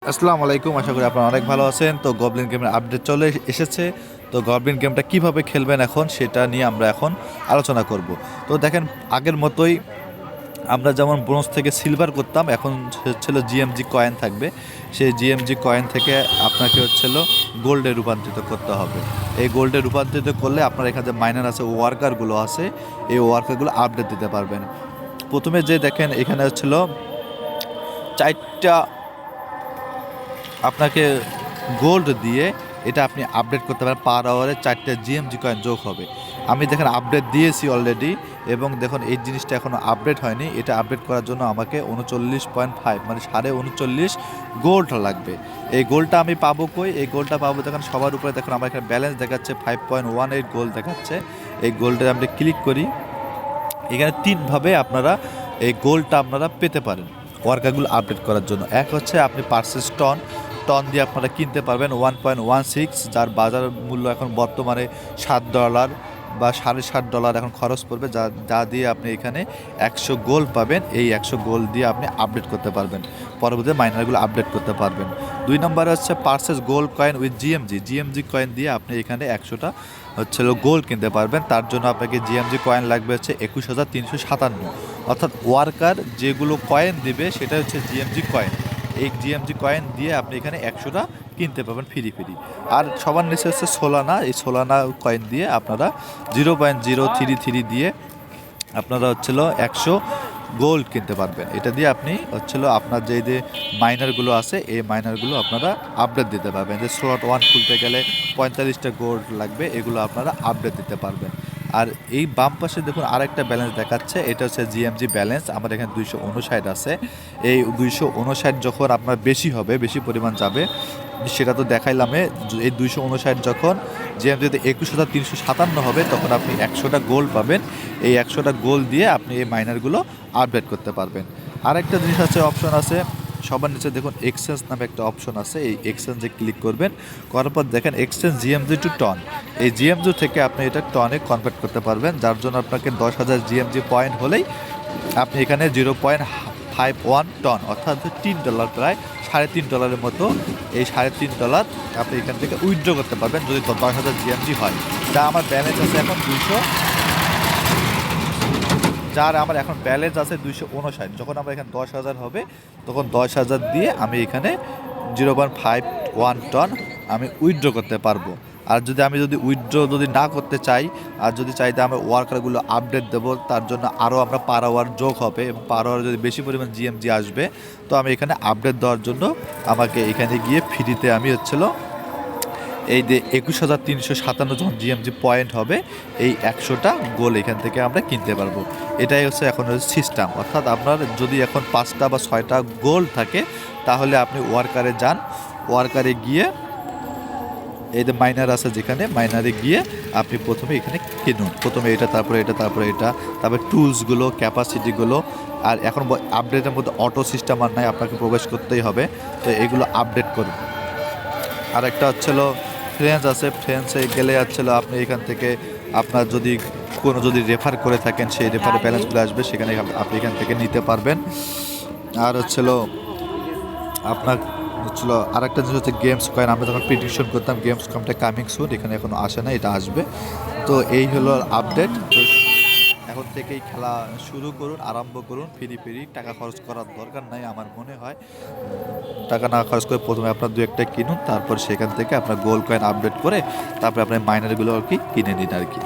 আসসালামু আলাইকুম, আশা করি আপনারা অনেক ভালো আছেন। তো গবলিন গেমের আপডেট চলে এসেছে। তো গবলিন গেমটা কিভাবে খেলবেন এখন সেটা নিয়ে আমরা এখন আলোচনা করব। তো দেখেন, আগের মতোই আমরা যেমন ব্রোঞ্জ থেকে সিলভার করতাম, এখন হচ্ছিল জিএমজি কয়েন থাকবে। সেই জিএমজি কয়েন থেকে আপনাকে হচ্ছিল গোল্ডে রূপান্তরিত করতে হবে। এই গোল্ডে রূপান্তরিত করলে আপনার এখানে যে মাইনার আছে, ওয়ার্কারগুলো আছে, এই ওয়ার্কারগুলো আপডেট দিতে পারবেন। প্রথমে যে দেখেন এখানে হচ্ছিল 4টা আপনাকে গোল্ড দিয়ে এটা আপনি আপডেট করতে পারেন। পার আওয়ারে 4টা জিএমজি কয়েন যোগ হবে। আমি দেখেন আপডেট দিয়েছি অলরেডি, এবং দেখুন এই জিনিসটা এখনও আপডেট হয়নি। এটা আপডেট করার জন্য আমাকে 39.5 মানে 39.5 গোল্ড লাগবে। এই গোল্ডটা আমি পাবো কই? এই গোল্ডটা পাবো দেখেন সবার উপরে। দেখুন আমার এখানে ব্যালেন্স দেখাচ্ছে 5.18 গোল্ড দেখাচ্ছে। এই গোল্ডে আমরা ক্লিক করি। এখানে তিনভাবে আপনারা এই গোল্ডটা আপনারা পেতে পারেন ওয়ার্কারগুলো আপডেট করার জন্য। এক হচ্ছে আপনি পার্সেস টন টন দিয়ে আপনারা কিনতে পারবেন 1.16, যার বাজার মূল্য এখন বর্তমানে $7 বা $7.5 এখন খরচ পড়বে, যা দিয়ে আপনি এখানে 100 গোল্ড পাবেন। এই 100 গোল্ড দিয়ে আপনি আপডেট করতে পারবেন, পরবর্তীতে মাইনারগুলো আপডেট করতে পারবেন। 2 নম্বরে হচ্ছে purchase gold coin with GMG coin দিয়ে আপনি এখানে 100টা হচ্ছিল গোল্ড কিনতে পারবেন। তার জন্য আপনাকে জিএমজি কয়েন লাগবে হচ্ছে 21,357। অর্থাৎ ওয়ার্কার যেগুলো কয়েন দিবে সেটা হচ্ছে জিএমজি কয়েন। এই জিএমজি কয়েন দিয়ে আপনি এখানে 100টা কিনতে পারবেন ফ্রি। আর সবার নিচে হচ্ছে সোলানা। এই সোলানা কয়েন দিয়ে আপনারা 0.033 দিয়ে আপনারা হচ্ছিল 100 গোল্ড কিনতে পারবেন। এটা দিয়ে আপনি হচ্ছিল আপনার যে মাইনারগুলো আছে, এই মাইনারগুলো আপনারা আপডেট দিতে পারবেন। যে স্লট 1 খুলতে গেলে 45টা গোল্ড লাগবে, এগুলো আপনারা আপডেট দিতে পারবেন। আর এই বাম পাশে দেখুন আরেকটা ব্যালেন্স দেখাচ্ছে, এটা হচ্ছে জিএমজি ব্যালেন্স। আমার এখানে 259 আছে। এই 259 যখন আপনার বেশি হবে, বেশি পরিমাণ যাবে, সেটা তো দেখাইলামে। এই 259 যখন জিএমজিতে 21,357 হবে, তখন আপনি 100টা গোল্ড পাবেন। এই 100টা গোল্ড দিয়ে আপনি এই মাইনারগুলো আপডেট করতে পারবেন। আরেকটা জিনিস আছে, অপশন আছে সবার নিচে দেখুন এক্সচেঞ্জ নামে একটা অপশন আছে। এই এক্সচেঞ্জে ক্লিক করবেন, করার পর দেখেন এক্সচেঞ্জ জিএমজি টু টন। এই জিএমজি থেকে আপনি এটা টনে কনভার্ট করতে পারবেন, যার জন্য আপনাকে 10,000 জিএমজি পয়েন্ট হলেই আপনি এখানে 0.51 টন অর্থাৎ $3, প্রায় $3.5 মতো। এই $3.5 আপনি এখান থেকে উইথড্র করতে পারবেন যদি 10,000 জিএমজি হয়। যা আমার ব্যালেন্স আছে এখন 200, যার আমার এখন ব্যালেন্স আছে 259। যখন আমার এখানে 10,000 হবে, তখন 10,000 দিয়ে আমি এখানে 0.51 টন আমি উইথড্র করতে পারবো। আর যদি উইথড্র না করতে চাই, আর যদি চাইতে আমরা ওয়ার্কারগুলো আপডেট দেবো, তার জন্য আরও আমরা পার আওয়ার যোগ হবে, এবং পার আওয়ার যদি বেশি পরিমাণ জিএমজি আসবে, তো আমি এখানে আপডেট দেওয়ার জন্য আমাকে এখানে গিয়ে ফ্রিতে আমি হচ্ছিল এই যে 21,357 যখন জিএমজি পয়েন্ট হবে, এই 100টা গোল এখান থেকে আমরা কিনতে পারবো। এটাই হচ্ছে এখন সিস্টেম। অর্থাৎ আপনার যদি এখন 5টা বা 6টা গোল থাকে, তাহলে আপনি ওয়ার্কারে যান, ওয়ার্কারে গিয়ে এই যে মাইনার আছে, যেখানে মাইনারে গিয়ে আপনি প্রথমে এখানে কিনুন। প্রথমে এটা, তারপরে এটা, তারপরে এটা, তারপরে টুলসগুলো, ক্যাপাসিটিগুলো। আর এখন আপডেটের মধ্যে অটো সিস্টেম আর নাই, আপনাকে প্রবেশ করতেই হবে। তো এগুলো আপডেট করুন। আর একটা হচ্ছিল ফ্রেন্ডস আছে, ফ্রেন্ডসে গেলে হচ্ছিল আপনি এখান থেকে আপনার যদি রেফার করে থাকেন, সেই রেফারের ব্যালেন্সগুলো আসবে, সেখানে আপনি এখান থেকে নিতে পারবেন। আর হচ্ছিল আপনার আরেকটা জিনিস হচ্ছে গেমস কয়েন। আমরা যখন প্রেডিকশন করতাম গেমস কয়েনটা কামিং সুন, এখানে এখনো আসে না, এটা আসবে। তো এই হলো আপডেট। তো এখন থেকেই খেলা শুরু করুন, আরম্ভ করুন। ফ্রি টাকা খরচ করার দরকার নাই আমার মনে হয়। টাকা না খরচ করে প্রথমে আপনার 2-1টা কিনুন, তারপর সেখান থেকে আপনার গোল্ড কয়েন আপডেট করে তারপরে আপনার মাইনারগুলো আর কি কিনে নিন আর কি।